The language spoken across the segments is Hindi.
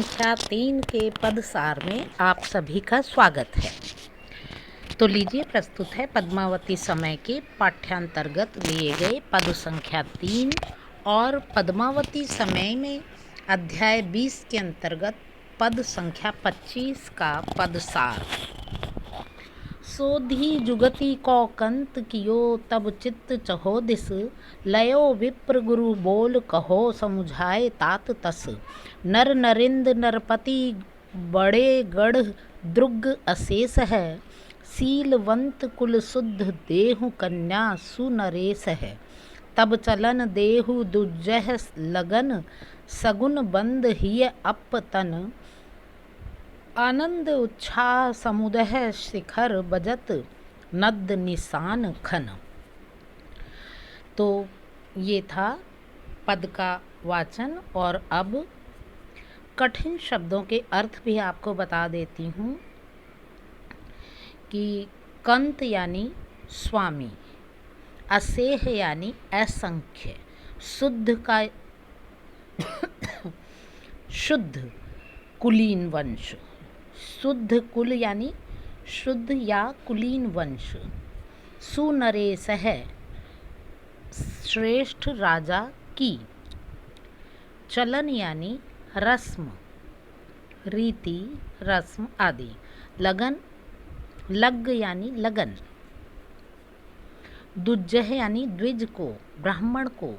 संख्या 3 के पदसार में आप सभी का स्वागत है। तो लीजिए, प्रस्तुत है पद्मावती समय के पाठ्यांतर्गत लिए गए पद संख्या 3 और पद्मावती समय में अध्याय 20 के अंतर्गत पद संख्या 25 का पदसार। सोधी जुगति कौकंत कियो तब चित्त चहो दिस, लयो विप्र गुरु बोल कहो समुझाए तात तस। नर नरिंद नरपति बड़े गढ़ द्रुग अशेष है, शीलवंत कुल शुद्ध देहु कन्या सुनरेश है। तब चलन देहु दुजह लगन, सगुन बंद हिय अपतन। आनंद उत्साह समुदय शिखर बजत, नद निशान खन। तो ये था पद का वाचन, और अब कठिन शब्दों के अर्थ भी आपको बता देती हूँ कि कंत यानी स्वामी, असेह यानी असंख्य, शुद्ध का शुद्ध कुलीन वंश, शुद्ध कुल यानी शुद्ध या कुलीन वंश। सुनरेश है, श्रेष्ठ राजा की। चलन यानी रस्म, रीति, रस्म आदि। लगन, लग यानी लगन। दुज्जह यानी द्विज को, ब्राह्मण को।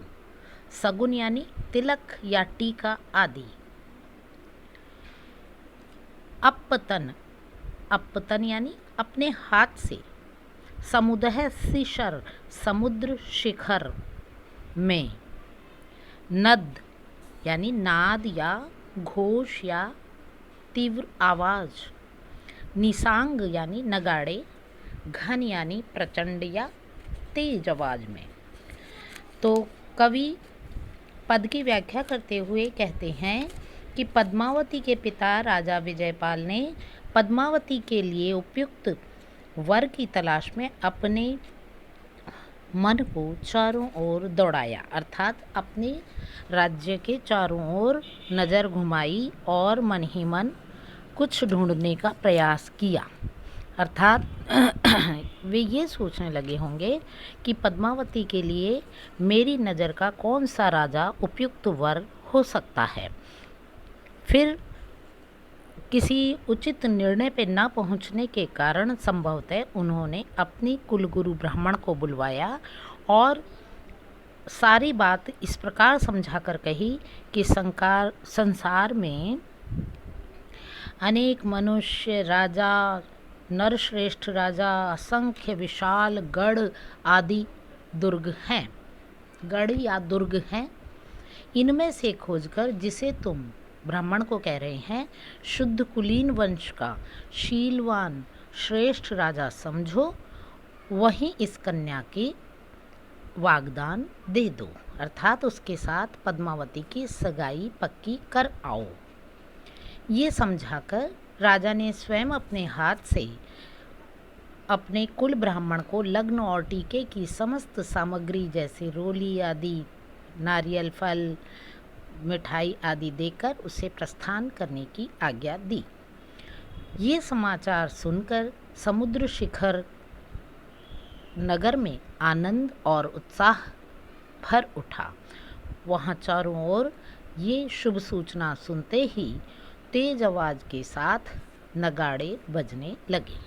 सगुन यानी तिलक या टीका आदि। अपतन, अपतन यानी अपने हाथ से। समुदय शिशर, समुद्र शिखर में। नद यानी नाद या घोष या तीव्र आवाज। निशांग यानी नगाड़े। घन यानी प्रचंड या तेज आवाज में। तो कवि पद की व्याख्या करते हुए कहते हैं कि पद्मावती के पिता राजा विजयपाल ने पद्मावती के लिए उपयुक्त वर की तलाश में अपने मन को चारों ओर दौड़ाया, अर्थात अपने राज्य के चारों ओर नज़र घुमाई और मन ही मन कुछ ढूंढने का प्रयास किया। अर्थात वे ये सोचने लगे होंगे कि पद्मावती के लिए मेरी नज़र का कौन सा राजा उपयुक्त वर हो सकता है। फिर किसी उचित निर्णय पर न पहुंचने के कारण संभवतः उन्होंने अपनी कुलगुरु ब्राह्मण को बुलवाया और सारी बात इस प्रकार समझाकर कही कि संसार में अनेक मनुष्य, राजा, नरश्रेष्ठ राजा, असंख्य विशाल गढ़ आदि दुर्ग हैं, गढ़ या दुर्ग हैं। इनमें से खोजकर जिसे तुम ब्राह्मण को कह रहे हैं शुद्ध कुलीन वंश का शीलवान श्रेष्ठ राजा समझो, वहीं इस कन्या की वागदान दे दो, अर्थात उसके साथ पद्मावती की सगाई पक्की कर आओ। ये समझाकर राजा ने स्वयं अपने हाथ से अपने कुल ब्राह्मण को लग्न और टीके की समस्त सामग्री जैसे रोली आदि, नारियल फल, मिठाई आदि देकर उसे प्रस्थान करने की आज्ञा दी। ये समाचार सुनकर समुद्र शिखर नगर में आनंद और उत्साह भर उठा। वहाँ चारों ओर ये शुभ सूचना सुनते ही तेज आवाज के साथ नगाड़े बजने लगे।